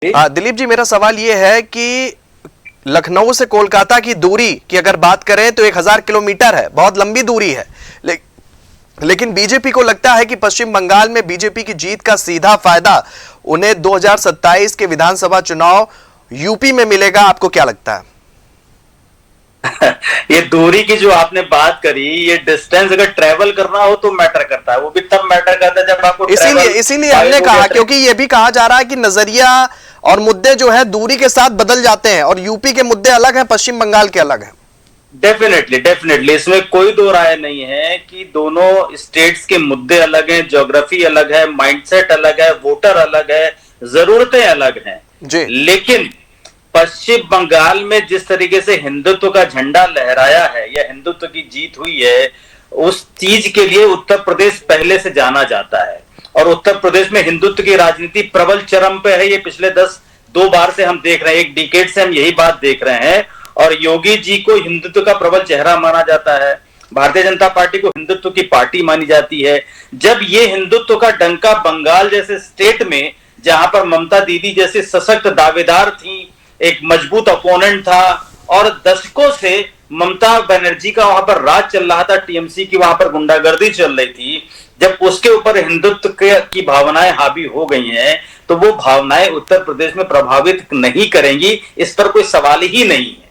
दिलीप जी, मेरा सवाल ये है कि लखनऊ से कोलकाता की दूरी की अगर बात करें तो 1000 किलोमीटर है, बहुत लंबी दूरी है। लेकिन बीजेपी को लगता है कि पश्चिम बंगाल में बीजेपी की जीत का सीधा फायदा उन्हें 2027 के विधानसभा चुनाव यूपी में मिलेगा। आपको क्या लगता है? ये दूरी की जो आपने बात करी, ये डिस्टेंस अगर ट्रेवल करना हो तो मैटर करता है, वो भी तब मैटर करता है जब आपको इसीलिए हमने कहा, क्योंकि ये भी कहा जा रहा है कि नजरिया और मुद्दे जो है दूरी के साथ बदल जाते हैं और यूपी के मुद्दे अलग हैं, पश्चिम बंगाल के अलग हैं। डेफिनेटली इसमें कोई दो राय नहीं है कि दोनों स्टेट्स के मुद्दे अलग हैं, ज्योग्राफी अलग है, माइंडसेट अलग है, वोटर अलग है, जरूरतें अलग हैं जी। लेकिन पश्चिम बंगाल में जिस तरीके से हिंदुत्व का झंडा लहराया है या हिंदुत्व की जीत हुई है, उस चीज के लिए उत्तर प्रदेश पहले से जाना जाता है और उत्तर प्रदेश में हिंदुत्व की राजनीति प्रबल चरम पे है। ये पिछले 2 बार से हम देख रहे हैं, 1 डिकेड से हम यही बात देख रहे हैं और योगी जी को हिंदुत्व का प्रबल चेहरा माना जाता है, भारतीय जनता पार्टी को हिंदुत्व की पार्टी मानी जाती है। जब ये हिंदुत्व का डंका बंगाल जैसे स्टेट में, जहां पर ममता दीदी जैसे सशक्त दावेदार थी, एक मजबूत अपोनेंट था और दशकों से ममता बनर्जी का वहां पर राज चल रहा था, टीएमसी की वहां पर गुंडागर्दी चल रही थी, जब उसके ऊपर हिंदुत्व की भावनाएं हावी हो गई हैं तो वो भावनाएं उत्तर प्रदेश में प्रभावित नहीं करेंगी, इस पर कोई सवाल ही नहीं है।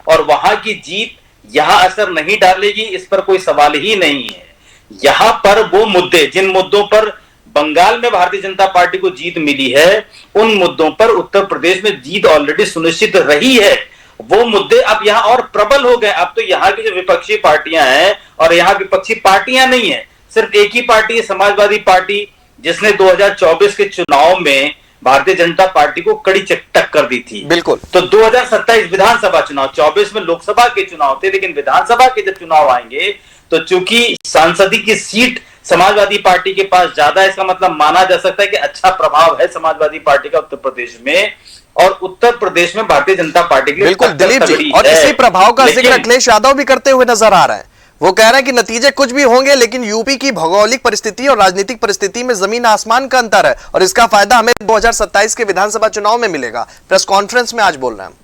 और वहां की जीत यहां असर नहीं डालेगी, इस पर कोई सवाल ही नहीं है। यहां पर वो मुद्दे, जिन मुद्दों पर बंगाल में भारतीय जनता पार्टी को जीत मिली है, उन मुद्दों पर उत्तर प्रदेश में जीत ऑलरेडी सुनिश्चित रही है। वो मुद्दे अब यहां और प्रबल हो गए। अब तो यहां की जो विपक्षी पार्टियां हैं, और यहां विपक्षी पार्टियां नहीं है, सिर्फ एक ही पार्टी है, समाजवादी पार्टी, जिसने 2024 के चुनाव में भारतीय जनता पार्टी को कड़ी टक्कर दी थी। बिल्कुल। तो 2027 विधानसभा चुनाव, 24 में लोकसभा के चुनाव थे, लेकिन विधानसभा के जब चुनाव आएंगे तो चूंकि सांसदीय की सीट समाजवादी पार्टी के पास ज्यादा है, इसका मतलब माना जा सकता है कि अच्छा प्रभाव है समाजवादी पार्टी का उत्तर प्रदेश में, और उत्तर प्रदेश में भारतीय जनता पार्टी के लिए बिल्कुल दिलीप जी, और इसी प्रभाव का जिक्र अखिलेश यादव भी करते हुए नजर आ रहा है। वो कह रहे हैं कि नतीजे कुछ भी होंगे लेकिन यूपी की भौगोलिक परिस्थिति और राजनीतिक परिस्थिति में जमीन आसमान का अंतर है और इसका फायदा हमें 2027 के विधानसभा चुनाव में मिलेगा। प्रेस कॉन्फ्रेंस में आज बोल रहे हैं।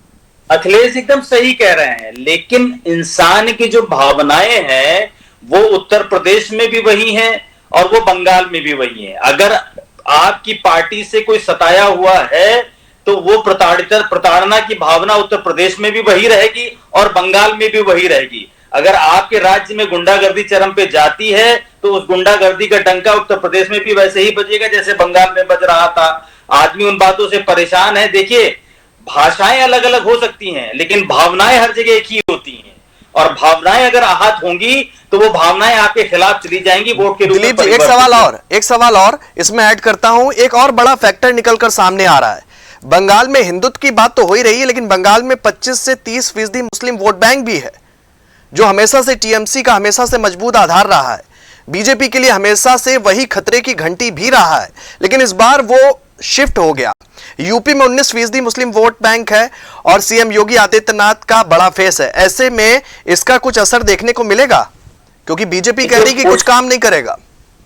अखिलेश एकदम सही कह रहे हैं, लेकिन इंसान की जो भावनाएं हैं वो उत्तर प्रदेश में भी वही हैं और वो बंगाल में भी वही हैं। अगर आपकी पार्टी से कोई सताया हुआ है तो वो प्रताड़ना की भावना उत्तर प्रदेश में भी वही रहेगी और बंगाल में भी वही रहेगी। अगर आपके राज्य में गुंडागर्दी चरम पे जाती है तो उस गुंडागर्दी का डंका उत्तर प्रदेश में भी वैसे ही बजेगा जैसे बंगाल में बज रहा था। आदमी उन बातों से परेशान है। देखिए, भाषाएं अलग अलग हो सकती हैं लेकिन भावनाएं हर जगह एक ही होती हैं, और भावनाएं अगर आहत होंगी तो वो भावनाएं आपके खिलाफ चली जाएंगी वोट के रूप में। दिलीप जी, एक सवाल और इसमें ऐड करता हूं। एक और बड़ा फैक्टर निकलकर सामने आ रहा है। बंगाल में हिंदुत्व की बात तो हो ही रही है, लेकिन बंगाल में 25 से 30% मुस्लिम वोट बैंक भी है, जो हमेशा से टीएमसी का हमेशा से मजबूत आधार रहा है। बीजेपी के लिए हमेशा से वही खतरे की घंटी भी रहा है, लेकिन इस बार वो शिफ्ट हो गया। यूपी में 19% मुस्लिम वोट बैंक है और सीएम योगी आदित्यनाथ का बड़ा फेस है। ऐसे में इसका कुछ असर देखने को मिलेगा, क्योंकि बीजेपी कह रही कि कुछ काम नहीं करेगा।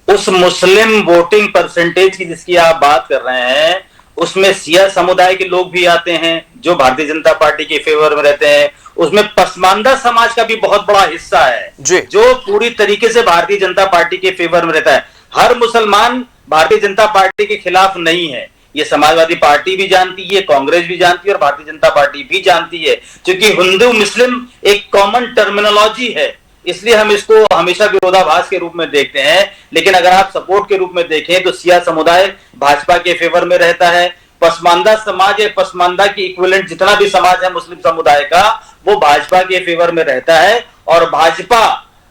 उस मुस्लिम वोटिंग परसेंटेज की जिसकी आप बात कर रहे हैं, उसमें सिया समुदाय के लोग भी आते हैं जो भारतीय जनता पार्टी के फेवर में रहते हैं। उसमें पसमानदा समाज का भी बहुत बड़ा हिस्सा है जो पूरी तरीके से भारतीय जनता पार्टी के फेवर में रहता है। हर मुसलमान भारतीय जनता पार्टी के खिलाफ नहीं है, ये समाजवादी पार्टी भी जानती है, कांग्रेस भी जानती है और भारतीय जनता पार्टी भी जानती है। क्योंकि हिंदू मुस्लिम एक कॉमन टर्मिनोलॉजी है, इसलिए हम इसको हमेशा विरोधाभास के रूप में देखते हैं। लेकिन अगर आप सपोर्ट के रूप में देखें तो सिया समुदाय भाजपा के फेवर में रहता है। पसमानदा समाज या पसमानदा की इक्विवेलेंट जितना भी समाज है मुस्लिम समुदाय का, वो भाजपा के फेवर में रहता है और भाजपा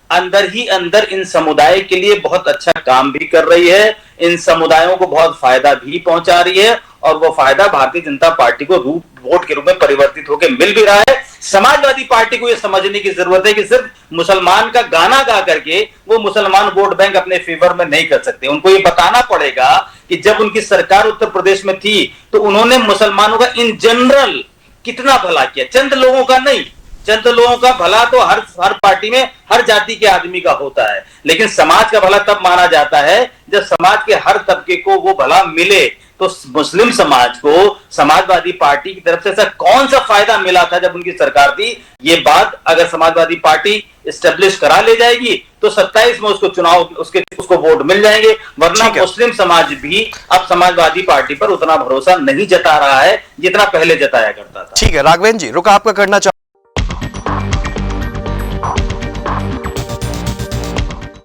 अंदर ही अंदर इन समुदाय के लिए बहुत अच्छा काम भी कर रही है, इन समुदायों को बहुत फायदा भी पहुंचा रही है और वो फायदा भारतीय जनता पार्टी को वोट के रूप में परिवर्तित होकर मिल भी रहा है। समाजवादी पार्टी को यह समझने की जरूरत है कि सिर्फ मुसलमान का गाना गा करके वो मुसलमान वोट बैंक अपने फेवर में नहीं कर सकते। उनको ये बताना पड़ेगा कि जब उनकी सरकार उत्तर प्रदेश में थी तो उन्होंने मुसलमानों का इन जनरल कितना भला किया, चंद लोगों का नहीं। चंद लोगों का भला तो हर पार्टी में हर जाति के आदमी का होता है, लेकिन समाज का भला तब माना जाता है जब समाज के हर तबके को वो भला मिले। तो मुस्लिम समाज को समाजवादी पार्टी की तरफ से ऐसा कौन सा फायदा मिला था जब उनकी सरकार थी? ये बात अगर समाजवादी पार्टी एस्टेब्लिश करा ले जाएगी तो 27 में उसको चुनाव उसको वोट मिल जाएंगे, वरना मुस्लिम समाज भी अब समाजवादी पार्टी पर उतना भरोसा नहीं जता रहा है जितना पहले जताया करता था। ठीक है राघवेंद्र जी, रुक आपका करना